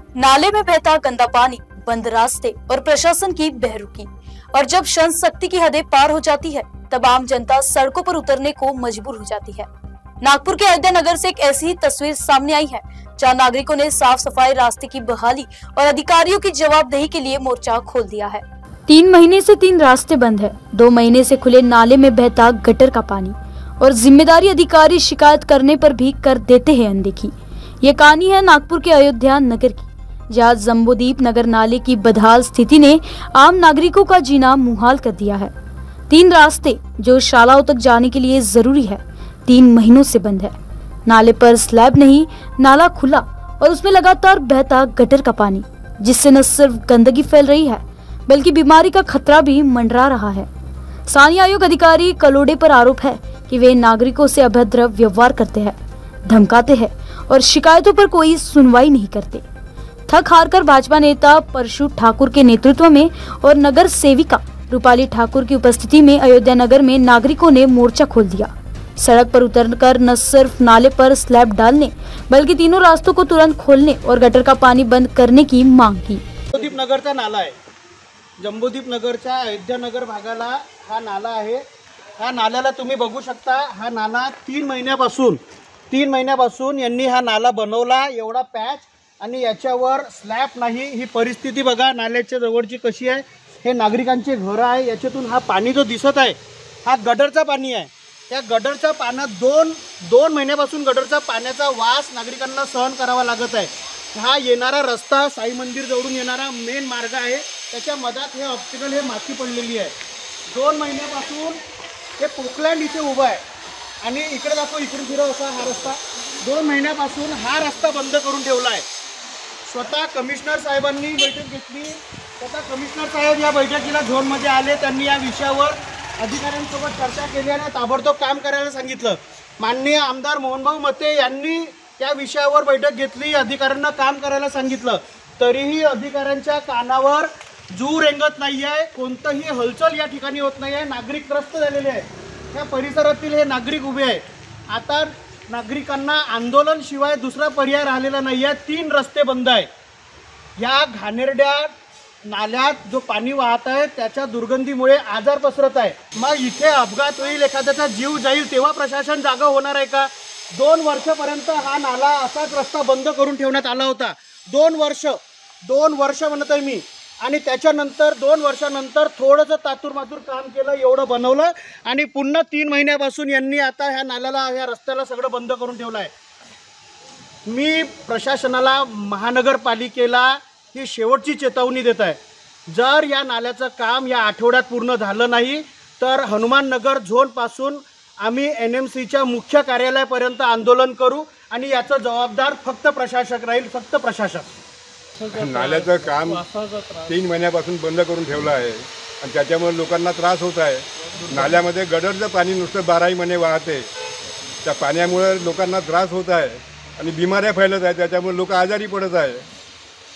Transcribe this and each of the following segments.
नाले में बहता गंदा पानी, बंद रास्ते और प्रशासन की बेरुखी। और जब शक्ति की हदें पार हो जाती है तब आम जनता सड़कों पर उतरने को मजबूर हो जाती है। नागपुर के अयोध्या नगर से एक ऐसी ही तस्वीर सामने आई है जहां नागरिकों ने साफ सफाई, रास्ते की बहाली और अधिकारियों की जवाबदेही के लिए मोर्चा खोल दिया है। 3 महीने से 3 रास्ते बंद है, 2 महीने से खुले नाले में बहता गटर का पानी और जिम्मेदारी अधिकारी शिकायत करने पर भी कर देते हैं अनदेखी। ये कहानी है नागपुर के अयोध्या नगर की, जहाँ जम्बूदीप नगर नाले की बदहाल स्थिति ने आम नागरिकों का जीना मुहाल कर दिया है। 3 रास्ते जो शालाओं तक जाने के लिए जरूरी है 3 महीनों से बंद है। नाले पर स्लैब नहीं, नाला खुला और उसमें लगातार बहता गटर का पानी, जिससे न सिर्फ गंदगी फैल रही है बल्कि बीमारी का खतरा भी मंडरा रहा है। स्थानीय आयोग अधिकारी कलोडे पर आरोप है कि वे नागरिकों से अभद्र व्यवहार करते हैं, धमकाते हैं और शिकायतों पर कोई सुनवाई नहीं करते। थक हारकर भाजपा नेता परशु ठाकुर के नेतृत्व में और नगर सेविका रूपाली ठाकुर की उपस्थिति में अयोध्या नगर में नागरिकों ने मोर्चा खोल दिया। सड़क पर उतरकर न सिर्फ नाले पर स्लैब डालने बल्कि तीनों रास्तों को तुरंत खोलने और गटर का पानी बंद करने की मांग की। जम्बूदीप नगरचा नाला आहे, जम्बूदीप नगरच्या अयोध्या नगर भागाला हा नाला आहे। हा नाल्याला तुम्ही बघू शकता, हा नाला 3 महिन्यापासून यांनी हा नाला बनवला, एवढा पॅच आणि याच्यावर स्लॅब नाही। ही परिस्थिती बघा नाल्याच्या जवळची कशी आहे। हे नागरिकांचे घर आहे, याच्यातून हा पाणी जो दिसत आहे हा गटरचा पाणी आहे। त्या गटरच्या पाण्यात 2 महिन्यापासून गटरचा पाण्याचा वास नागरिकांना सहन करावा लागत आहे। हा येणारा रस्ता साई मंदिर जवळून येणारा मेन मार्ग आहे, त्याच्या मधात हे ऑब्स्टिकल हे माती पडलेली आहे। 2 महिन्यापासून हे पोकलँड इथे उभा आहे आणि इकडे दाखव, इकडून फिरव असा हा रस्ता 2 महिन्यापासून हा रस्ता बंद करून ठेवला आहे। स्वतः कमिशनर साहेबांनी बैठक घेतली, स्वतः कमिशनर साहेब या बैठकीला झोनमध्ये आले, त्यांनी या विषयावर अधिकाऱ्यांसोबत चर्चा केली आणि ताबडतोब काम करायला सांगितलं। माननीय आमदार मोहनभाऊ मते यांनी या विषयावर बैठक घेतली, अधिकाऱ्यांना काम करायला सांगितलं, तरीही अधिकाऱ्यांच्या कानावर जू रेंगत नाही आहे, कोणतीही हलचल या ठिकाणी होत नाही आहे। नागरिक त्रस्त झालेले आहेत, या परिसरातील हे नागरिक उभे आहेत। आता नागरिकांना आंदोलन शिवाय दुसरा पर्याय राहिलेला नाही आहे। 3 रस्ते बंद आहे। या घाणेरड्या नाल्यात जो पाणी वाहत आहे त्याच्या दुर्गंधीमुळे आजार पसरत आहे। मग इथे अपघात होईल, एखाद्याचा जीव जाईल, तेव्हा प्रशासन जागा होणार आहे का? 2 वर्षापर्यंत हा नाला असाच रस्ता बंद करून ठेवण्यात आला होता। 2 वर्ष म्हणत आहे मी, आणि त्याच्यानंतर 2 वर्षानंतर थोडंसं तातूरमातूर काम केलं, एवढं बनवलं आणि पुन्हा 3 महिन्यापासून यांनी आता ह्या नाल्याला, ह्या रस्त्याला सगळं बंद करून ठेवलं आहे। मी प्रशासनाला, महानगरपालिकेला ही शेवटची चेतावणी देत आहे, जर या नाल्याचं काम या आठवड्यात पूर्ण झालं नाही तर हनुमान नगर झोनपासून आम्ही NMCच्या मुख्य कार्यालयापर्यंत आंदोलन करू आणि याचा जबाबदार फक्त प्रशासक राहील, फक्त प्रशासक। नाल्याचं काम 3 महिन्यापासून बंद करून ठेवलं आहे आणि त्याच्यामुळे लोकांना त्रास होत आहे। नाल्यामध्ये गटरचं पाणी नुसतं 12 महिने वाहते, त्या पाण्यामुळे लोकांना त्रास होत आहे आणि बिमाऱ्या फैलत आहे, त्याच्यामुळे लोक आजारी पडत आहे।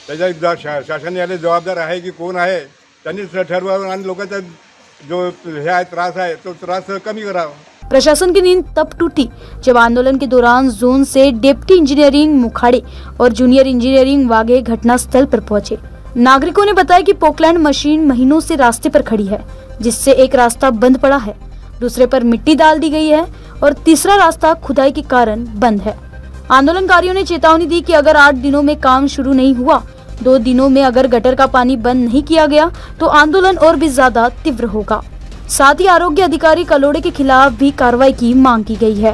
त्याच्या शासन याला जबाबदार आहे की कोण आहे, त्यांनी ठरवावं आणि लोकांचा जो हे आहे त्रास आहे तो त्रास कमी करावा। प्रशासन की नींद तब टूटी जब आंदोलन के दौरान जोन से डिप्टी इंजीनियरिंग मुखाड़े और जूनियर इंजीनियरिंग वागे घटनास्थल पर पहुंचे। नागरिकों ने बताया कि पोकलैंड मशीन महीनों से रास्ते पर खड़ी है, जिससे एक रास्ता बंद पड़ा है, दूसरे पर मिट्टी डाल दी गई है और तीसरा रास्ता खुदाई के कारण बंद है। आंदोलनकारियों ने चेतावनी दी कि अगर 8 दिनों में काम शुरू नहीं हुआ, 2 दिनों में अगर गटर का पानी बंद नहीं किया गया तो आंदोलन और भी ज्यादा तीव्र होगा। साथ ही आरोग्य अधिकारी कलोडे के खिलाफ भी कार्रवाई की मांग की गई है।